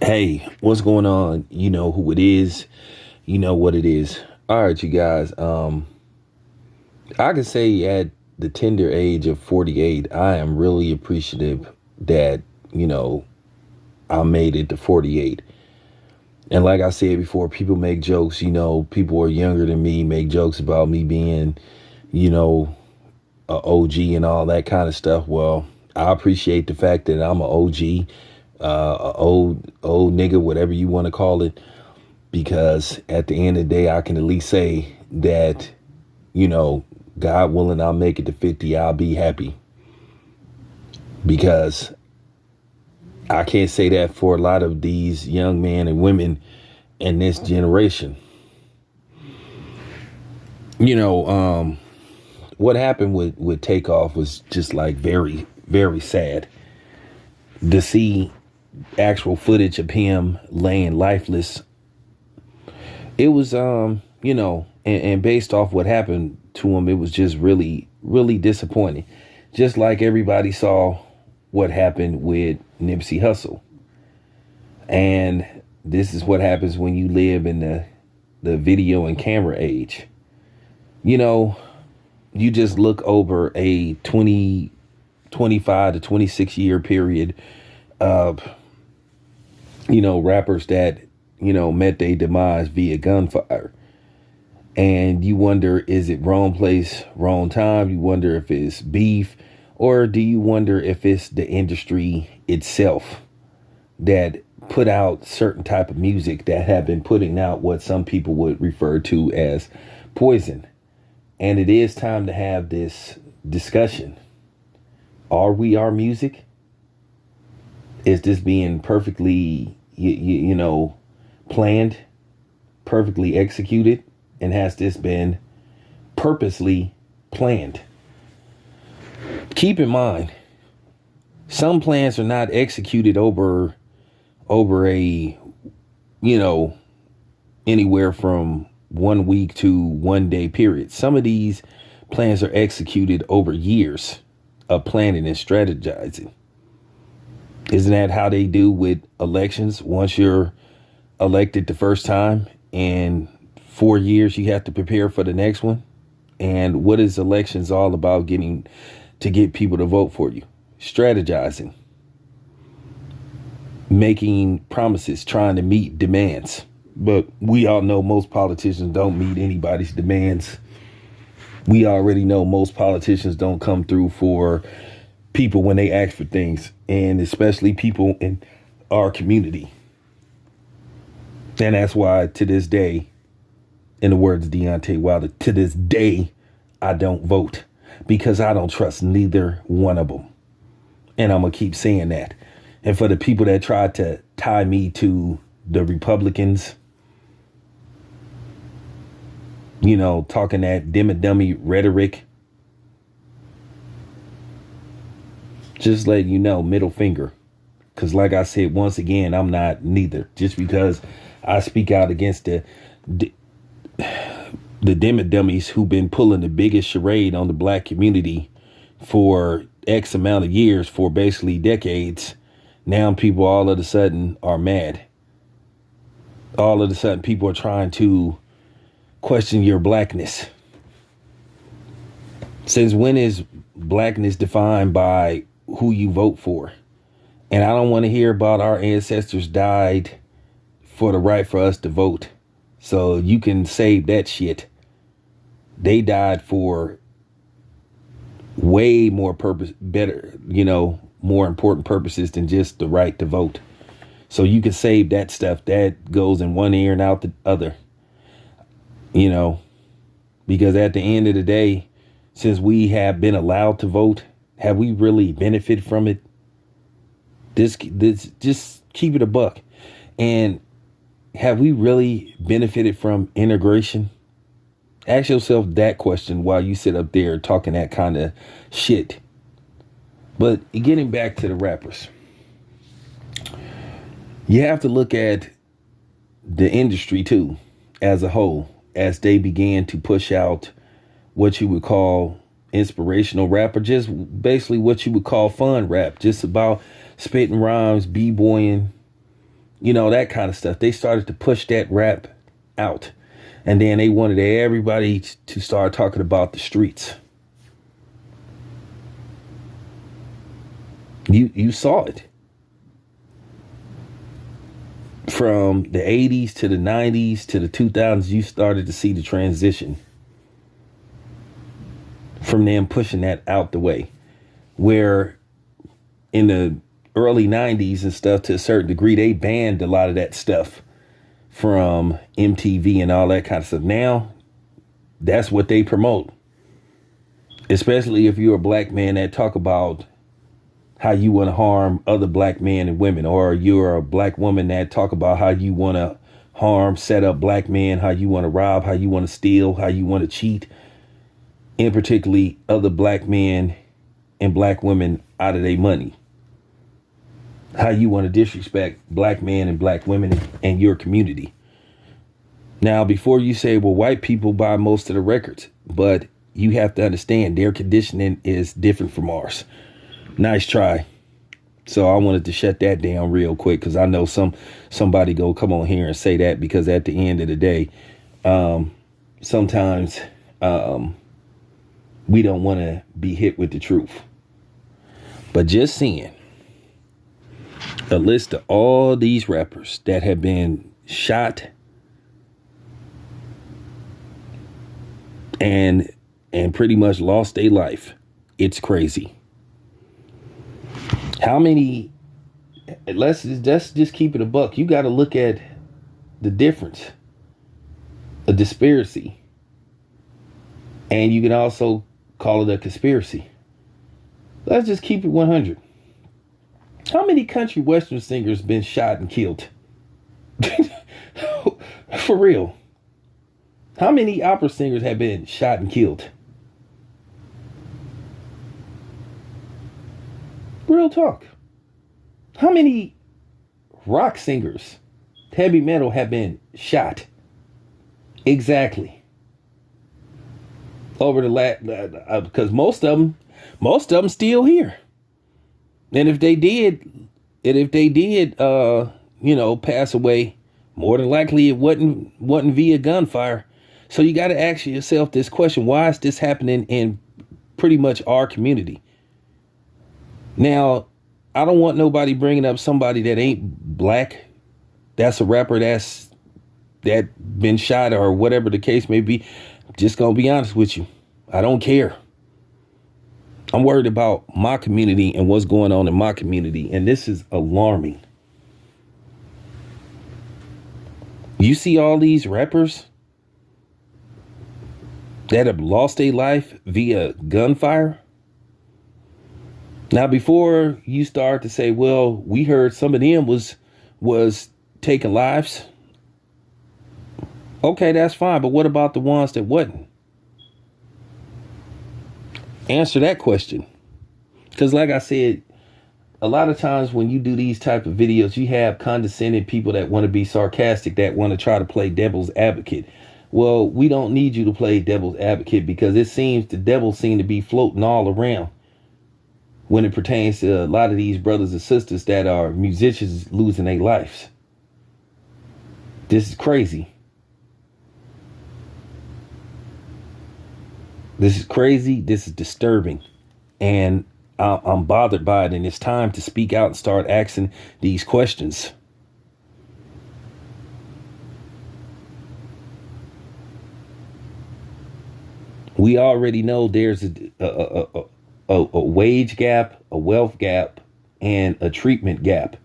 Hey, what's going on? You know who it is. You know what it is. All right, you guys. I can say at the tender age of 48, I am really appreciative that, you know, I made it to 48. And like I said before, people make jokes, people are younger than me, make jokes about me being, you know, a OG and all that kind of stuff. Well, I appreciate the fact that I'm a OG, a old nigga, whatever you want to call it, because at the end of the day, I can at least say that, you know, God willing, I'll make it to 50. I'll be happy, because I can't say that for a lot of these young men and women in this generation. You know, what happened with Takeoff was just like very, very sad to see actual footage of him laying lifeless. It was, and based off what happened to him, it was just really, really disappointing. Just like everybody saw what happened with Nipsey Hussle. And this is what happens when you live in the video and camera age. You know, you just look over a 25 to 26 year period of, rappers that, met their demise via gunfire. And you wonder, is it wrong place, wrong time? You wonder if it's beef, or do you wonder if it's the industry itself that put out certain type of music that have been putting out what some people would refer to as poison? And it is time to have this discussion. Are we our music? Is this being perfectly, planned, perfectly executed? And has this been purposely planned? Keep in mind, some plans are not executed over a, anywhere from 1 week to 1 day period. Some of these plans are executed over years of planning and strategizing. Isn't that how they do with elections? Once you're elected the first time, in 4 years, you have to prepare for the next one. And what is elections all about? Getting to get people to vote for you, strategizing, making promises, trying to meet demands. But we all know most politicians don't meet anybody's demands. We already know most politicians don't come through for people when they ask for things, and especially people in our community. And that's why, to this day, in the words of Deontay Wilder, to this day, I don't vote, because I don't trust neither one of them. And I'm going to keep saying that. And for the people that try to tie me to the Republicans, talking that dummy rhetoric, just let you know, middle finger. Because like I said, once again, I'm not neither. Just because I speak out against the dummies who've been pulling the biggest charade on the black community for X amount of years, for basically decades. Now people all of a sudden are mad. All of a sudden people are trying to question your blackness. Since when is blackness defined by who you vote for? And I don't want to hear about our ancestors died for the right for us to vote. So you can save that shit. They died for way more more important purposes than just the right to vote. So you can save that stuff. That goes in one ear and out the other. Because at the end of the day, since we have been allowed to vote, have we really benefited from it? This just keep it a buck. And have we really benefited from integration? Ask yourself that question while you sit up there talking that kind of shit. But getting back to the rappers, you have to look at the industry too, as a whole, as they began to push out what you would call inspirational rap, or just basically what you would call fun rap, just about spitting rhymes, b-boying, You know, that kind of stuff. They started to push that rap out. And then they wanted everybody to start talking about the streets. You saw it. From the 80s to the 90s to the 2000s, you started to see the transition from them pushing that out the way. Where in the early 90s and stuff, to a certain degree, they banned a lot of that stuff from MTV and all that kind of stuff. Now, that's what they promote. Especially if you're a black man that talk about how you want to harm other black men and women, or you're a black woman that talk about how you want to harm, set up black men, how you want to rob, how you want to steal, how you want to cheat, and particularly other black men and black women out of their money. How you want to disrespect black men and black women and your community. Now, before you say, well, white people buy most of the records, but you have to understand their conditioning is different from ours. Nice try. So I wanted to shut that down real quick, because I know somebody go come on here and say that, because at the end of the day, sometimes we don't want to be hit with the truth. But just seeing a list of all these rappers that have been shot and pretty much lost their life, it's crazy. How many? Let's just keep it a buck. You got to look at the difference, a disparity, and you can also call it a conspiracy. Let's just keep it 100. How many country western singers been shot and killed? For real. How many opera singers have been shot and killed? Real talk. How many rock singers, heavy metal, have been shot? Exactly. Over the last, because most of them still here. And if they did, pass away, more than likely it wasn't via gunfire. So you got to ask yourself this question: why is this happening in pretty much our community? Now, I don't want nobody bringing up somebody that ain't black, that's a rapper that been shot or whatever the case may be. I'm just gonna be honest with you. I don't care. I'm worried about my community and what's going on in my community, and this is alarming. You see all these rappers that have lost their life via gunfire. Now, before you start to say, well, we heard some of them was taking lives. Okay, that's fine. But what about the ones that wasn't? Answer that question. Because like I said, a lot of times when you do these type of videos, you have condescending people that want to be sarcastic, that want to try to play devil's advocate. Well, we don't need you to play devil's advocate, because it seems the devil seem to be floating all around when it pertains to a lot of these brothers and sisters that are musicians losing their lives. This is crazy. This is crazy. This is disturbing. And I'm bothered by it. And it's time to speak out and start asking these questions. We already know there's a wage gap, a wealth gap, and a treatment gap.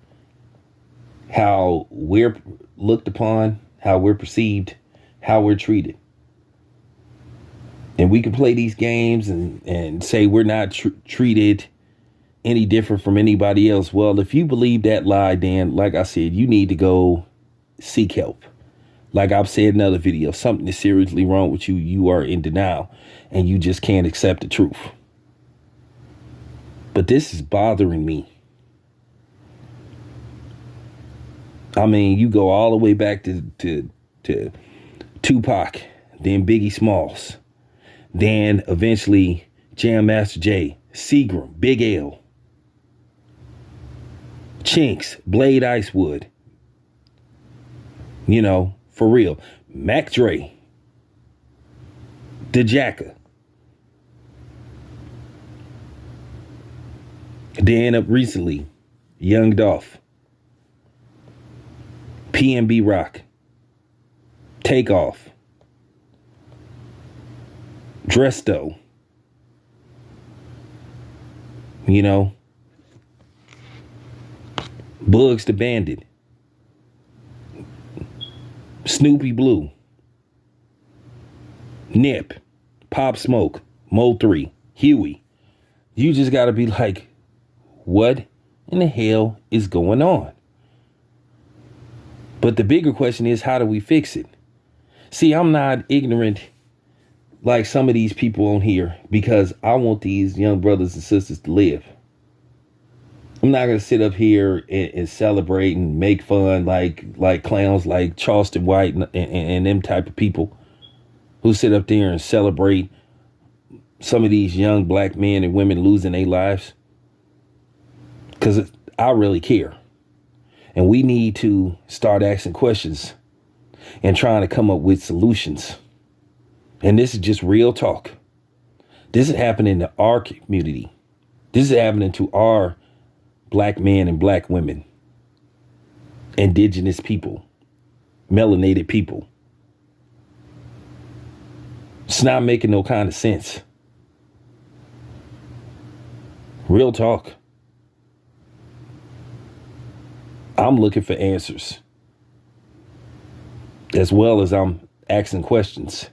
How we're looked upon, how we're perceived, how we're treated. And we can play these games and say we're not treated any different from anybody else. Well, if you believe that lie, then, like I said, you need to go seek help. Like I've said in other videos, something is seriously wrong with you. You are in denial and you just can't accept the truth. But this is bothering me. I mean, you go all the way back to Tupac, then Biggie Smalls, then eventually Jam Master Jay, Seagram, Big L, Chinks, Blade Icewood, For real. Mac Dre, the Jacker. Then up recently, Young Dolph, PNB Rock, Takeoff, Dresto, Bugs the Bandit, Snoopy Blue, Nip, Pop Smoke, Mo 3, Huey. You just got to be like, what in the hell is going on? But the bigger question is, how do we fix it? See, I'm not ignorant like some of these people on here, because I want these young brothers and sisters to live. I'm not going to sit up here and celebrate and make fun like clowns like Charleston White and them type of people who sit up there and celebrate some of these young black men and women losing their lives. Because I really care. And we need to start asking questions and trying to come up with solutions. And this is just real talk. This is happening to our community. This is happening to our black men and black women, indigenous people, melanated people. It's not making no kind of sense. Real talk. I'm looking for answers, as well as I'm asking questions.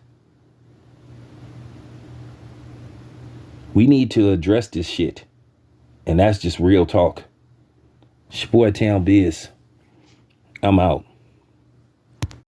We need to address this shit. And that's just real talk. It's your boy Town Biz. I'm out.